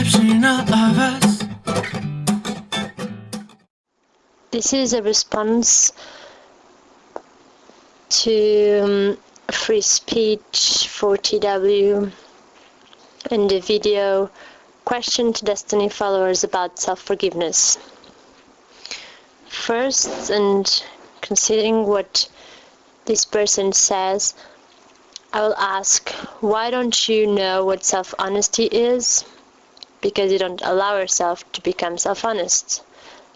between all of us. This is a response to free speech 40W and the video question to Destiny followers about self-forgiveness. First, and considering what this person says, I will ask, why don't you know what self-honesty is? Because you don't allow yourself to become self-honest.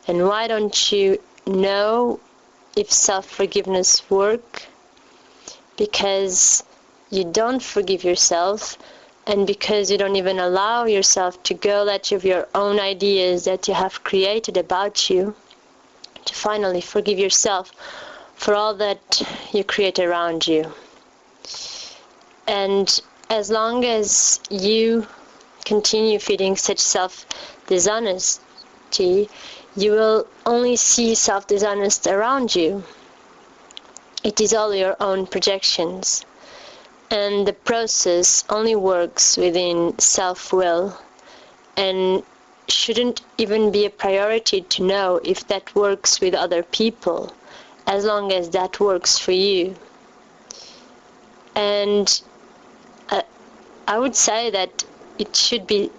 And why don't you know if self-forgiveness works? Because you don't forgive yourself, and because you don't even allow yourself to go let of your own ideas that you have created about you, to finally forgive yourself for all that you create around you. And as long as you continue feeding such self-dishonesty, you will only see self-dishonest around you. It is all your own projections. And the process only works within self-will, and shouldn't even be a priority to know if that works with other people, as long as that works for you. And I would say that it should be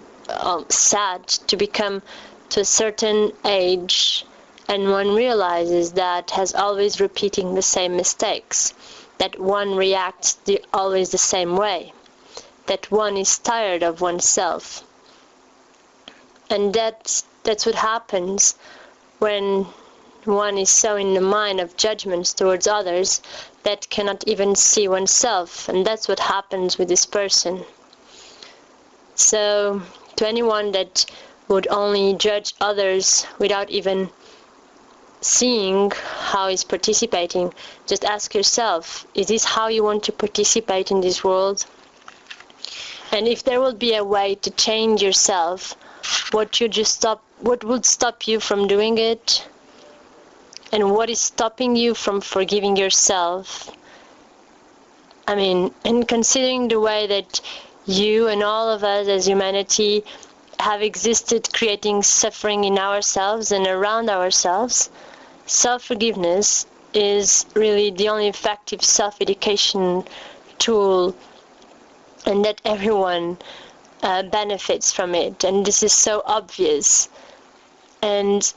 sad to become to a certain age and one realizes that has always repeating the same mistakes, that one reacts always the same way, that one is tired of oneself. And that's what happens when one is so in the mind of judgments towards others that cannot even see oneself, and that's what happens with this person. So to anyone that would only judge others without even seeing how he's participating, just ask yourself, is this how you want to participate in this world? And if there will be a way to change yourself, what would stop you from doing it? And what is stopping you from forgiving yourself? I mean, and considering the way that you and all of us as humanity have existed creating suffering in ourselves and around ourselves, self-forgiveness is really the only effective self-education tool, and that everyone benefits from it. And this is so obvious. And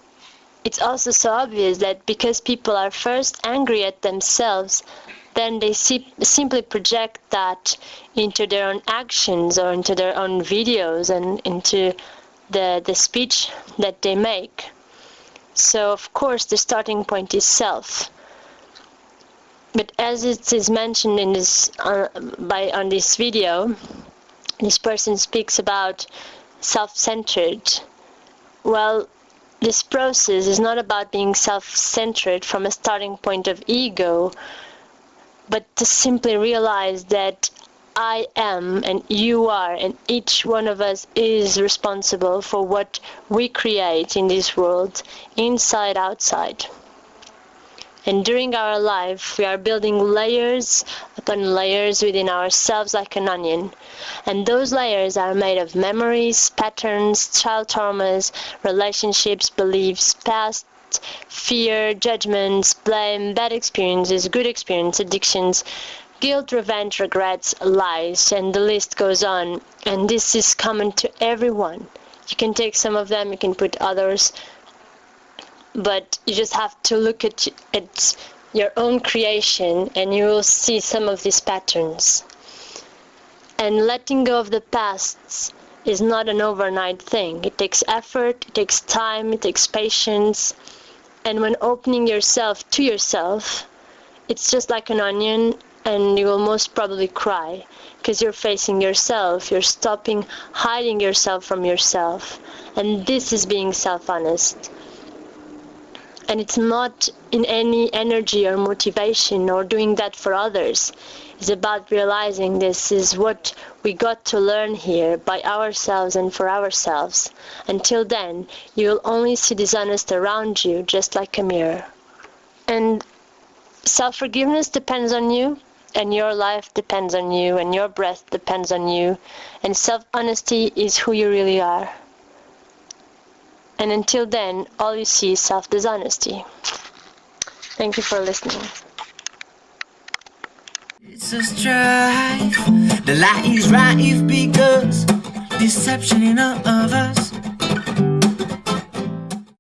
it's also so obvious that because people are first angry at themselves, then they simply project that into their own actions or into their own videos and into the speech that they make. So of course the starting point is self. But as it is mentioned in this on this video, this person speaks about self-centered. Well, this process is not about being self-centered from a starting point of ego, but to simply realize that I am and you are, and each one of us is responsible for what we create in this world, inside, outside. And during our life, we are building layers upon layers within ourselves like an onion. And those layers are made of memories, patterns, child traumas, relationships, beliefs, past, fear, judgments, blame, bad experiences, good experiences, addictions, guilt, revenge, regrets, lies, and the list goes on. And this is common to everyone. You can take some of them, you can put others, but you just have to look at your own creation and you will see some of these patterns. And letting go of the past is not an overnight thing. It takes effort, it takes time, it takes patience. And when opening yourself to yourself, it's just like an onion, and you will most probably cry because you're facing yourself, you're stopping hiding yourself from yourself. And this is being self-honest. And it's not in any energy or motivation or doing that for others. It's about realizing this is what we got to learn here by ourselves and for ourselves. Until then, you will only see dishonest around you, just like a mirror. And self-forgiveness depends on you, and your life depends on you, and your breath depends on you. And self-honesty is who you really are. And until then, all you see is self-dishonesty. Thank you for listening. It's a strife. The light is right because deception in all of us.